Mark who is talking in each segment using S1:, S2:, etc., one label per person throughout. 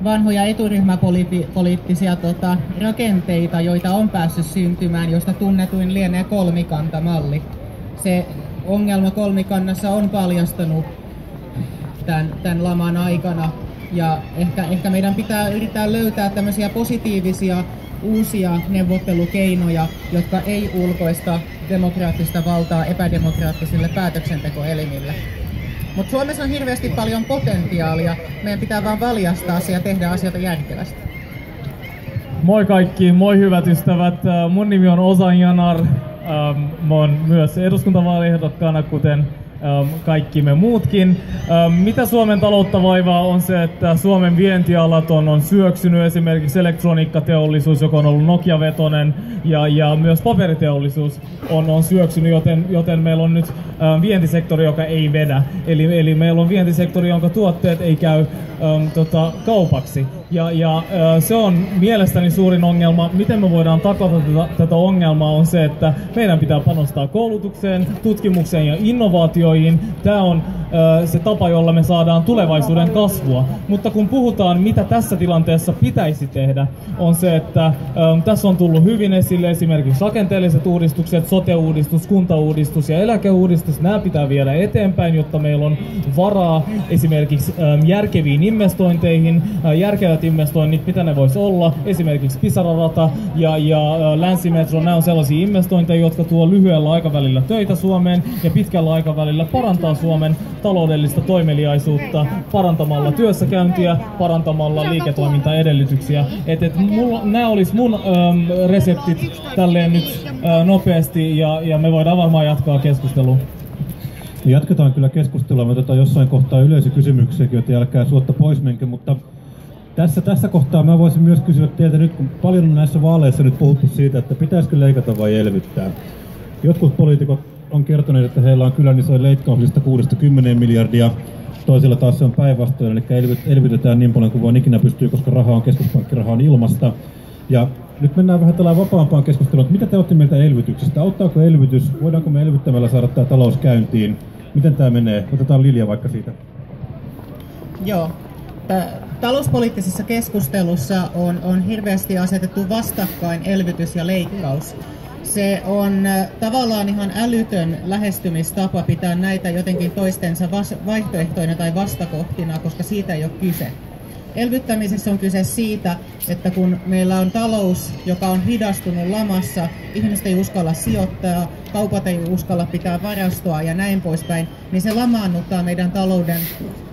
S1: vanhoja eturyhmäpoliittisia rakenteita, joita on päässyt syntymään, josta tunnetuin lienee kolmikantamalli. Se ongelma kolmikannassa on paljastunut tämän laman aikana, ja ehkä meidän pitää yrittää löytää tämmöisiä positiivisia uusia neuvottelukeinoja, jotka ei ulkoista demokraattista valtaa epädemokraattisille päätöksentekoelimille. Mutta Suomessa on hirveästi paljon potentiaalia. Meidän pitää vaan valjastaa se ja tehdä asioita järkevästi.
S2: Moi kaikki, moi hyvät ystävät. Mun nimi on Ozan Yanar. Mä oon myös eduskuntavaaliehdokkaana, kuten kaikki me muutkin. Mitä Suomen taloutta vaivaa on se, että Suomen vientialat on syöksynyt, esimerkiksi elektroniikkateollisuus, joka on ollut Nokia-vetonen, ja myös paperiteollisuus on syöksynyt, joten meillä on nyt vientisektori, joka ei vedä. Eli meillä on vientisektori, jonka tuotteet ei käy kaupaksi. Ja se on mielestäni suurin ongelma. Miten me voidaan takata tätä ongelmaa on se, että meidän pitää panostaa koulutukseen, tutkimukseen ja innovaatioihin. Tämä on se tapa, jolla me saadaan tulevaisuuden kasvua. Mutta kun puhutaan, mitä tässä tilanteessa pitäisi tehdä, on se, että tässä on tullut hyvin esille esimerkiksi rakenteelliset uudistukset, sote-uudistus, kuntauudistus ja eläkeuudistus. Nämä pitää viedä eteenpäin, jotta meillä on varaa esimerkiksi järkeviin investointeihin. Järkevät investoinnit, mitä ne voisi olla, esimerkiksi Pisara-rata ja Länsimetro, nämä on sellaisia investointeja, jotka tuo lyhyellä aikavälillä töitä Suomeen ja pitkällä aikavälillä parantaa Suomen taloudellista toimeliaisuutta parantamalla työssäkäyntiä, parantamalla liiketoimintaedellytyksiä. Nämä olisi mun reseptit tälleen nyt nopeasti ja me voidaan varmaan jatkaa keskustelua.
S3: Jatketaan kyllä keskustelua. Me otetaan jossain kohtaa yleisökysymyksiäkin, joten älkää suotta pois menkö, mutta tässä kohtaa mä voisin myös kysyä teiltä nyt, kun paljon on näissä vaaleissa nyt puhuttu siitä, että pitäisikö leikata vai elvyttää. Jotkut poliitikot on kertoneet, että heillä on kyllä isoja leikkauslista 6-10 miljardia. Toisilla taas se on päinvastoin, eli elvytetään niin paljon kuin vaan ikinä pystyy, koska raha on keskuspankkiraha on ilmasta. Ja nyt mennään vähän tällä vapaampaan keskusteluun, että mitä te olette mieltä elvytyksestä? Auttaako elvytys? Voidaanko me elvyttämällä saada tämä talous käyntiin? Miten tämä menee? Otetaan Lilja vaikka siitä.
S1: Joo. Talouspoliittisessa keskustelussa on hirveästi asetettu vastakkain elvytys ja leikkaus. Se on tavallaan ihan älytön lähestymistapa pitää näitä jotenkin toistensa vaihtoehtoina tai vastakohtina, koska siitä ei ole kyse. Elvyttämisessä on kyse siitä, että kun meillä on talous, joka on hidastunut lamassa, ihmiset ei uskalla sijoittaa, kaupat ei uskalla pitää varastoa ja näin poispäin, niin se lamaannuttaa meidän talouden,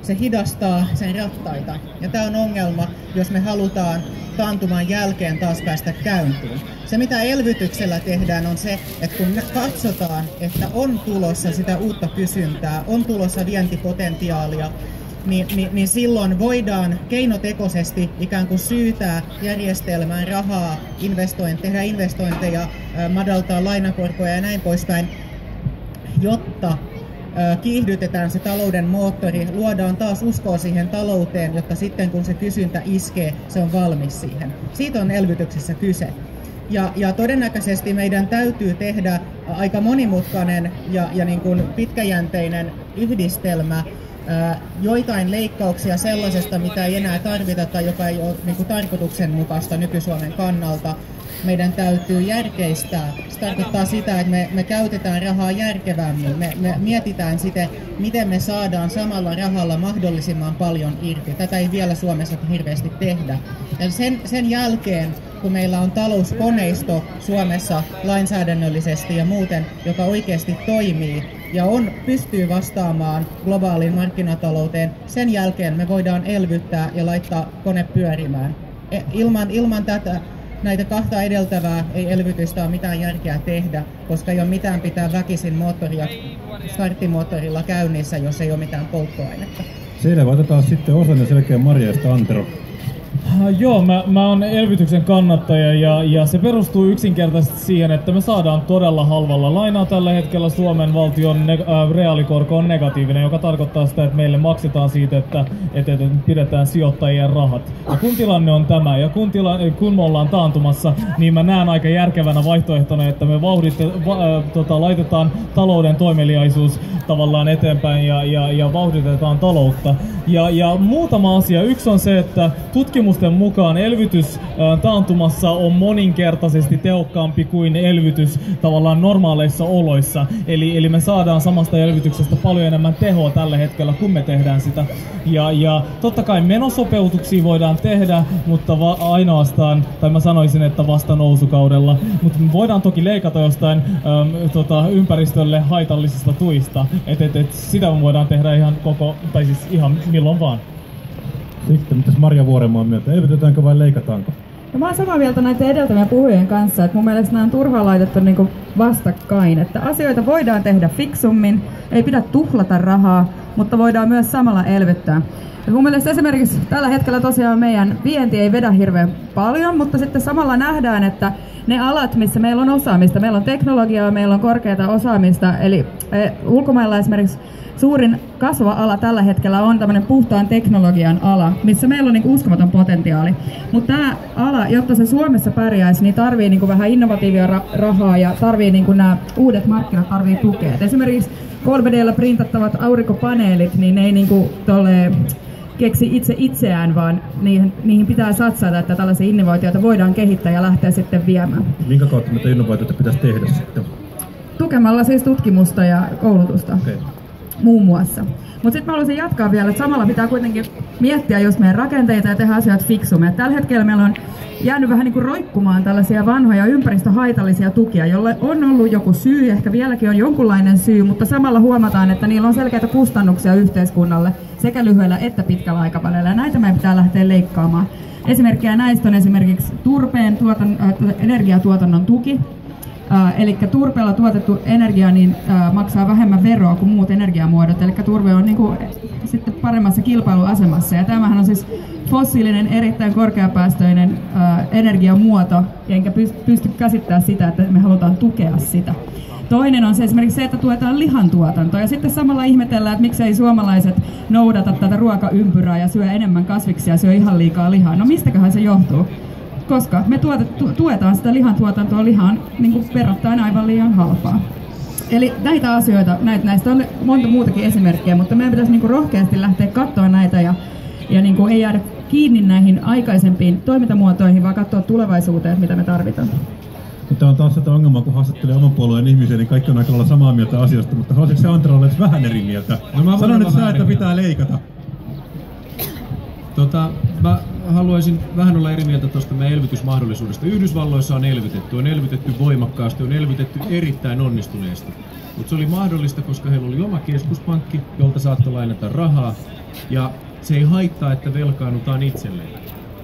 S1: se hidastaa sen rattaita. Ja tämä on ongelma, jos me halutaan taantuman jälkeen taas päästä käyntiin. Se mitä elvytyksellä tehdään on se, että kun katsotaan, että on tulossa sitä uutta kysyntää, on tulossa vientipotentiaalia, niin silloin voidaan keinotekoisesti ikään kuin syytää järjestelmään rahaa, tehdä investointeja, madaltaa lainakorkoja ja näin poispäin, jotta kiihdytetään se talouden moottori, luodaan taas uskoa siihen talouteen, jotta sitten kun se kysyntä iskee, se on valmis siihen. Siitä on elvytyksessä kyse. Ja todennäköisesti meidän täytyy tehdä aika monimutkainen ja niin kuin pitkäjänteinen yhdistelmä, joitain leikkauksia sellaisesta, mitä ei enää tarvita tai joka ei ole niin kuin tarkoituksenmukaista nyky-Suomen kannalta. Meidän täytyy järkeistää. Se tarkoittaa sitä, että me käytetään rahaa järkevämmin. Me mietitään sitten, miten me saadaan samalla rahalla mahdollisimman paljon irti. Tätä ei vielä Suomessa hirveästi tehdä. Ja sen jälkeen, kun meillä on talouskoneisto Suomessa lainsäädännöllisesti ja muuten, joka oikeasti toimii ja pystyy vastaamaan globaaliin markkinatalouteen, sen jälkeen me voidaan elvyttää ja laittaa kone pyörimään. Ilman näitä kahta edeltävää ei elvytystä ole mitään järkeä tehdä, koska ei ole mitään pitää väkisin starttimoottorilla käynnissä, jos ei ole mitään polttoainetta.
S3: Selvä, otetaan sitten Osan ja selkeä Marjasta Antero.
S2: Joo, mä oon elvytyksen kannattaja ja se perustuu yksinkertaisesti siihen, että me saadaan todella halvalla lainaa tällä hetkellä. Suomen valtion reaalikorko on negatiivinen, joka tarkoittaa sitä, että meille maksetaan siitä, että pidetään sijoittajien rahat. Ja kun tilanne on tämä ja kun me ollaan taantumassa, niin mä näen aika järkevänä vaihtoehtona, että me laitetaan talouden toimeliaisuus tavallaan eteenpäin ja vauhditetaan taloutta. Ja muutama asia. Yksi on se, että tutkimusten mukaan elvytys taantumassa on moninkertaisesti tehokkaampi kuin elvytys tavallaan normaaleissa oloissa. Eli me saadaan samasta elvytyksestä paljon enemmän tehoa tällä hetkellä, kun me tehdään sitä. Ja totta kai menosopeutuksia voidaan tehdä, mutta ainoastaan, tai mä sanoisin, että vasta nousukaudella. Mutta me voidaan toki leikata jostain ympäristölle haitallisista tuista. Sitä me voidaan tehdä ihan milloin vaan.
S3: Sitten, mitäs Marja Vuorenmaan mieltä? Elvytetäänkö vai leikataanko?
S4: No, mä oon samaa mieltä näiden edeltävien puhujien kanssa, että mun mielestä nämä on turhaan laitettu niinku vastakkain. Että asioita voidaan tehdä fiksummin, ei pidä tuhlata rahaa, mutta voidaan myös samalla elvyttää. Ja mun mielestä esimerkiksi tällä hetkellä tosiaan meidän vienti ei vedä hirveän paljon, mutta sitten samalla nähdään, että ne alat, missä meillä on osaamista, meillä on teknologiaa, meillä on korkeata osaamista, eli ulkomailla esimerkiksi suurin kasvava ala tällä hetkellä on tämmöinen puhtaan teknologian ala, missä meillä on niinku uskomaton potentiaali. Mutta tämä ala, jotta se Suomessa pärjäisi, niin tarvii niinku vähän innovatiivia rahaa ja tarvii niinku nämä uudet markkinat tarvii tukea. Et esimerkiksi 3D:llä printattavat aurinkopaneelit, niin ne ei niinku keksi itseään, vaan niihin pitää satsata, että tällaisia innovaatioita voidaan kehittää ja lähteä sitten viemään.
S3: Minkä kautta näitä innovaatioita pitäisi tehdä sitten?
S4: Tukemalla siis tutkimusta ja koulutusta.
S3: Okay.
S4: Muun muassa. Mutta sitten mä haluaisin jatkaa vielä, että samalla pitää kuitenkin miettiä just meidän rakenteita ja tehdä asioita fiksummin. Tällä hetkellä meillä on jäänyt vähän niin kuin roikkumaan tällaisia vanhoja ympäristöhaitallisia tukia, jolle on ollut joku syy, ehkä vieläkin on jonkunlainen syy, mutta samalla huomataan, että niillä on selkeitä kustannuksia yhteiskunnalle sekä lyhyellä että pitkällä aikavälillä. Ja näitä meidän pitää lähteä leikkaamaan. Esimerkkejä näistä on esimerkiksi turpeen energiatuotannon tuki. Eli turpeella tuotettu energia maksaa vähemmän veroa kuin muut energiamuodot, eli turve on niinku sitten paremmassa kilpailuasemassa. Ja tämähän on siis fossiilinen, erittäin korkeapäästöinen energiamuoto, enkä pysty käsittämään sitä, että me halutaan tukea sitä. Toinen on se esimerkiksi se, että tuetaan lihantuotantoa, ja sitten samalla ihmetellään, että miksei suomalaiset noudata tätä ruokaympyrää ja syö enemmän kasviksia ja syö ihan liikaa lihaa. No mistäköhän se johtuu? Koska me tuetaan sitä lihantuotantoa, lihan niin verrattain aivan liian halpaa. Eli näitä asioita, näistä on monta muutakin esimerkkejä, mutta meidän pitäisi niin rohkeasti lähteä katsoa näitä ja niin ei jäädä kiinni näihin aikaisempiin toimintamuotoihin, vaan katsoa tulevaisuuteen, mitä me tarvitaan.
S3: Tämä on taas sitä ongelmaa, kun haastattelee oman puolueen ihmisiä, niin kaikki on aika lailla samaa mieltä asiasta, mutta haluaisitko se Antra olla vähän eri mieltä? No, sano nyt sä, että pitää leikata.
S5: Mä haluaisin vähän olla eri mieltä tuosta meidän elvytysmahdollisuudesta. Yhdysvalloissa on elvytetty voimakkaasti, on elvytetty erittäin onnistuneesti. Mutta se oli mahdollista, koska heillä oli oma keskuspankki, jolta saattoi lainata rahaa, ja se ei haittaa, että velkaannutaan itselleen.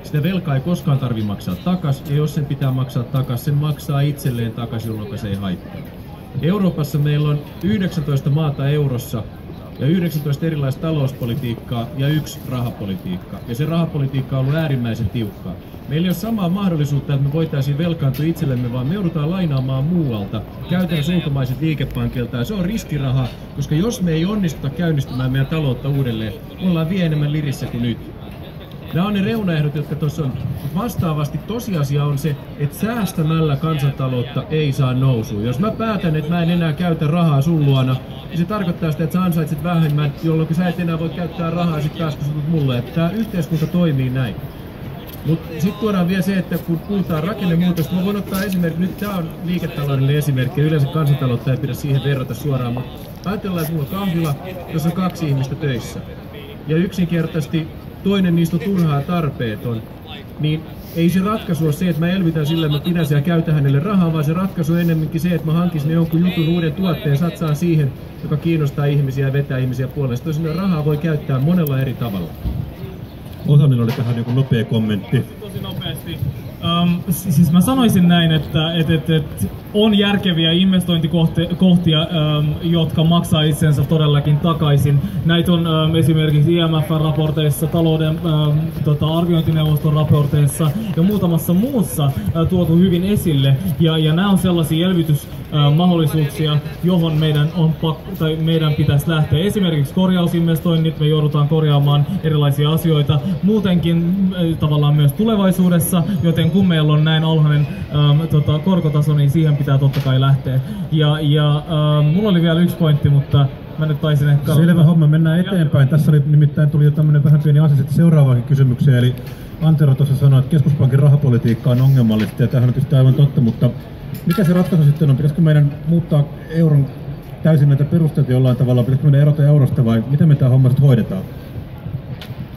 S5: Sitä velkaa ei koskaan tarvitse maksaa takas, ja jos sen pitää maksaa takas, sen maksaa itselleen takas, jolloin se ei haittaa. Euroopassa meillä on 19 maata eurossa, ja 19 erilaista talouspolitiikkaa ja 1 rahapolitiikka. Ja se rahapolitiikka on ollut äärimmäisen tiukkaa. Meillä ei ole samaa mahdollisuutta, että me voitaisiin velkaantua itsellemme, vaan me joudutaan lainaamaan muualta, käytännössä ulkomaiset liikepankilta. Ja se on riskiraha, koska jos me ei onnistuta käynnistämään meidän taloutta uudelleen, me ollaan vielä enemmän lirissä kuin nyt. Nämä on ne reunaehdot, jotka tuossa on. Vastaavasti tosiasia on se, että säästämällä kansantaloutta ei saa nousuun. Jos mä päätän, että mä en enää käytä rahaa sun luona, niin se tarkoittaa sitä, että sä ansaitset vähemmän, jolloin sä et enää voi käyttää rahaa sit taas, kun sä tulet mulle. Että tää yhteiskunta toimii näin. Mutta sitten tuodaan vielä se, että kun puhutaan rakennemuutosta, mä voin ottaa esimerkki, nyt tää on liiketaloudellinen esimerkki, ja yleensä kansantaloutta ei pidä siihen verrata suoraan, mutta ajatellaan, että mulla on kahvila, jossa on 2 ihmistä töissä. Ja yksinkertaisesti toinen niistä on turhaa tarpeeton, niin ei se ratkaisu ole se, että mä elvytän sillä, että mä pidän sen ja käytän hänelle rahaa, vaan se ratkaisu on enemmänkin se, että mä hankisin jonkun jutun uuden tuotteen, satsaan siihen, joka kiinnostaa ihmisiä ja vetää ihmisiä puolesta. Tosin rahaa voi käyttää monella eri tavalla.
S3: Osamilla oli tähän joku nopea kommentti.
S2: Tosi nopeasti. Siis mä sanoisin näin, että on järkeviä investointikohtia, jotka maksaa itsensä todellakin takaisin. Näitä on esimerkiksi IMF-raporteissa, talouden arviointineuvoston raporteissa ja muutamassa muussa tuotu hyvin esille. Ja nämä on sellaisia elvytysmahdollisuuksia, johon meidän pitäisi lähteä. Esimerkiksi korjausinvestoinnit, me joudutaan korjaamaan erilaisia asioita muutenkin tavallaan myös tulevaisuudessa, joten kun meillä on näin alhainen korkotaso, niin siihen pitää totta kai lähteä. Ja mulla oli vielä yksi pointti, mutta Mä nyt taisin ehkä...
S3: Selvä homma, mennään eteenpäin. Tässä tuli jo tämmönen vähän pieni asia sitten seuraavaankin kysymykseen. Eli Antero tuossa sanoi, että keskuspankin rahapolitiikka on ongelmallista ja tämähän on tietysti aivan totta, mutta mikä se ratkaisu sitten on? Pitäisikö meidän muuttaa euron täysin näitä perusteita jollain tavalla? Pitäisikö meidän erota eurosta vai miten me tämä homma sitten hoidetaan?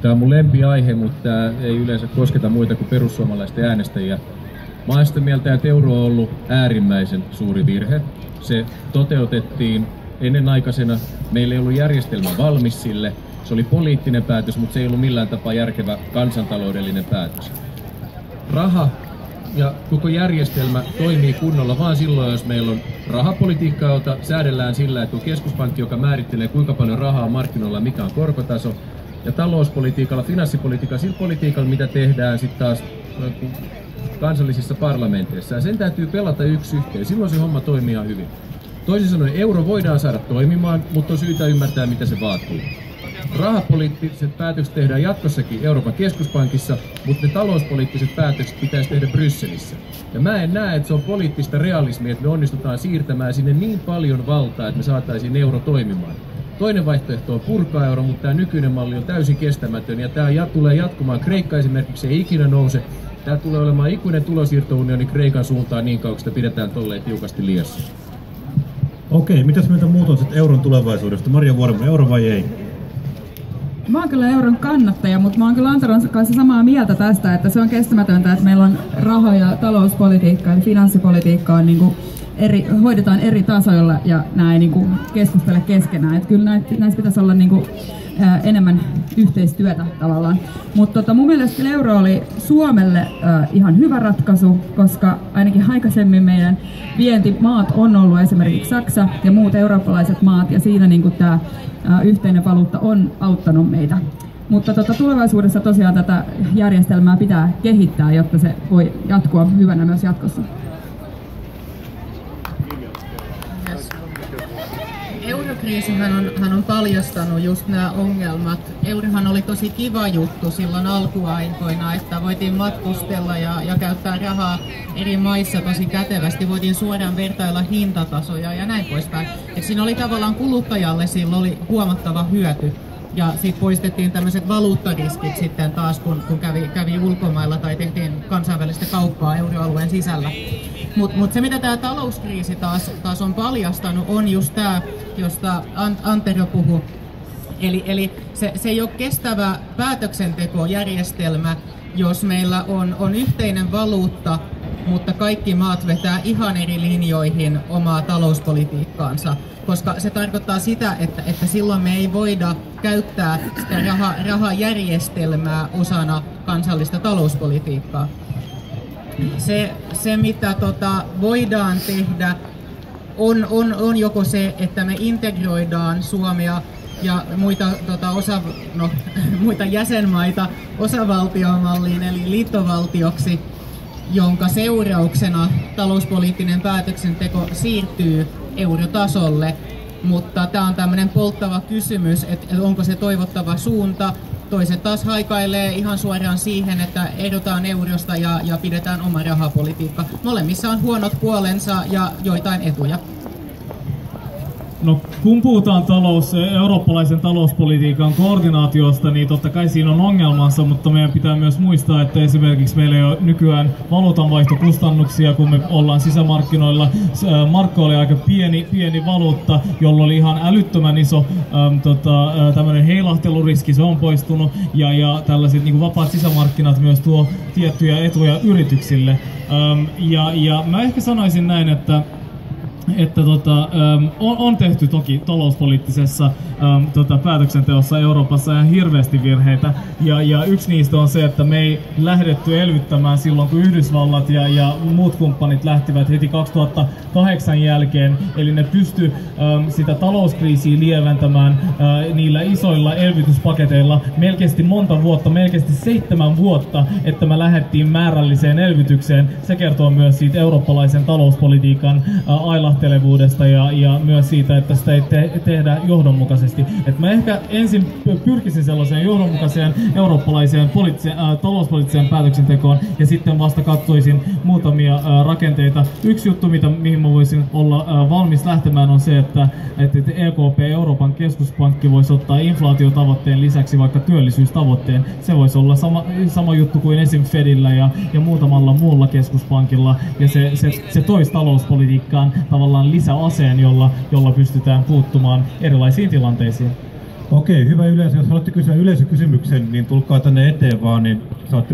S5: Tämä on mun lempiaihe, mutta tämä ei yleensä kosketa muita kuin perussuomalaisten äänestäjiä. Mä olen sitä mieltä, että euro on ollut äärimmäisen suuri virhe. Se toteutettiin ennenaikaisena. Meillä ei ollut järjestelmä valmis sille. Se oli poliittinen päätös, mutta se ei ollut millään tapaa järkevä kansantaloudellinen päätös. Raha ja koko järjestelmä toimii kunnolla vaan silloin, jos meillä on rahapolitiikkaa, jota säädellään sillä, että on keskuspankki, joka määrittelee kuinka paljon rahaa on markkinoilla, mikä on korkotaso. Ja talouspolitiikalla, finanssipolitiikalla, sillä politiikalla, mitä tehdään sitten taas kansallisissa parlamenteissa. Ja sen täytyy pelata yksi yhteen. Silloin se homma toimii ihan hyvin. Toisin sanoen euro voidaan saada toimimaan, mutta on syytä ymmärtää, mitä se vaatii. Rahapoliittiset päätökset tehdään jatkossakin Euroopan keskuspankissa, mutta ne talouspoliittiset päätökset pitäisi tehdä Brysselissä. Ja mä en näe, että se on poliittista realismia, että me onnistutaan siirtämään sinne niin paljon valtaa, että me saataisiin euro toimimaan. Toinen vaihtoehto on purkaa euro, mutta tämä nykyinen malli on täysin kestämätön ja tämä tulee jatkumaan. Kreikka esimerkiksi ei ikinä nouse. Tämä tulee olemaan ikuinen tulosiirtounioni Kreikan suuntaan niin kauan, kun sitä pidetään tolleen tiukasti liassa.
S3: Okei, mitäs meitä muut on sitten euron tulevaisuudesta? Marja Vuoremo, euro vai ei?
S4: Mä oon kyllä euron kannattaja, mutta mä oon kyllä Anteron kanssa samaa mieltä tästä, että se on kestämätöntä, että meillä on raha- ja talouspolitiikka ja finanssipolitiikka on niinku hoidetaan eri tasoilla ja nämä ei niinku keskustele keskenään. Et kyllä näissä pitäisi olla niinku, enemmän yhteistyötä tavallaan. Mutta mun mielestä euro oli Suomelle ihan hyvä ratkaisu, koska ainakin aikaisemmin meidän vientimaat on ollut esimerkiksi Saksa ja muut eurooppalaiset maat, ja siinä niinku tämä yhteinen valuutta on auttanut meitä. Mutta tulevaisuudessa tosiaan tätä järjestelmää pitää kehittää, jotta se voi jatkua hyvänä myös jatkossa.
S1: Eurokriisihän on paljastanut just nämä ongelmat. Eurohan oli tosi kiva juttu silloin alkuaikoina, että voitiin matkustella ja käyttää rahaa eri maissa tosi kätevästi. Voitiin suoraan vertailla hintatasoja ja näin poispäin. Et siinä oli tavallaan kuluttajalle silloin oli huomattava hyöty. Ja sitten poistettiin tämmöiset valuuttariskit sitten taas, kun kävi ulkomailla tai tehtiin kansainvälistä kauppaa euroalueen sisällä. Mut se, mitä tämä talouskriisi taas on paljastanut, on just tämä, josta Antero puhui. Eli se ei ole kestävä päätöksentekojärjestelmä, jos meillä on yhteinen valuutta, mutta kaikki maat vetää ihan eri linjoihin omaa talouspolitiikkaansa. Koska se tarkoittaa sitä, että silloin me ei voida käyttää sitä rahajärjestelmää osana kansallista talouspolitiikkaa. Se mitä voidaan tehdä, on joko se, että me integroidaan Suomea ja muita jäsenmaita osavaltiomalliin eli liittovaltioksi, jonka seurauksena talouspoliittinen päätöksenteko siirtyy eurotasolle, mutta tämä on tämmöinen polttava kysymys, että onko se toivottava suunta. Toiset taas haikailee ihan suoraan siihen, että erotaan eurosta ja pidetään oma rahapolitiikka. Molemmissa on huonot puolensa ja joitain etuja.
S2: No, kun puhutaan eurooppalaisen talouspolitiikan koordinaatiosta, niin totta kai siinä on ongelmansa, mutta meidän pitää myös muistaa, että esimerkiksi meillä ei ole nykyään valuutanvaihtokustannuksia, kun me ollaan sisämarkkinoilla. Markka oli aika pieni valuutta, jolla oli ihan älyttömän iso tämmöinen heilahteluriski, se on poistunut, ja tällaiset niin kuin vapaat sisämarkkinat myös tuo tiettyjä etuja yrityksille. Ja mä ehkä sanoisin näin, että on tehty toki talouspoliittisessa päätöksenteossa Euroopassa ihan hirveästi virheitä. Ja yksi niistä on se, että me ei lähdetty elvyttämään silloin, kun Yhdysvallat ja muut kumppanit lähtivät heti 2008 jälkeen. Eli ne pysty sitä talouskriisiä lieventämään niillä isoilla elvytyspaketeilla melkein monta vuotta, melkein 7 vuotta, että me lähdettiin määrälliseen elvytykseen. Se kertoo myös siitä eurooppalaisen talouspolitiikan ailahtelevuudesta ja myös siitä, että sitä ei tehdä johdonmukaisesti. poliittisesti. Et mä ehkä ensin pyrkisin sellaiseen johdonmukaiseen eurooppalaiseen talouspoliittiseen päätöksentekoon ja sitten vasta katsoisin muutamia rakenteita. Yksi juttu, mihin mä voisin olla valmis lähtemään, on se, että EKP, Euroopan keskuspankki, voisi ottaa inflaatiotavoitteen lisäksi vaikka työllisyystavoitteen. Se voisi olla sama juttu kuin esim. Fedillä ja muutamalla muulla keskuspankilla, ja se toisi talouspolitiikkaan tavallaan lisäaseen, jolla pystytään puuttumaan erilaisiin tilanteisiin.
S3: Okei, hyvä yleisö. Jos haluatte kysyä yleisökysymyksen, niin tulkaa tänne eteen vaan, niin saatte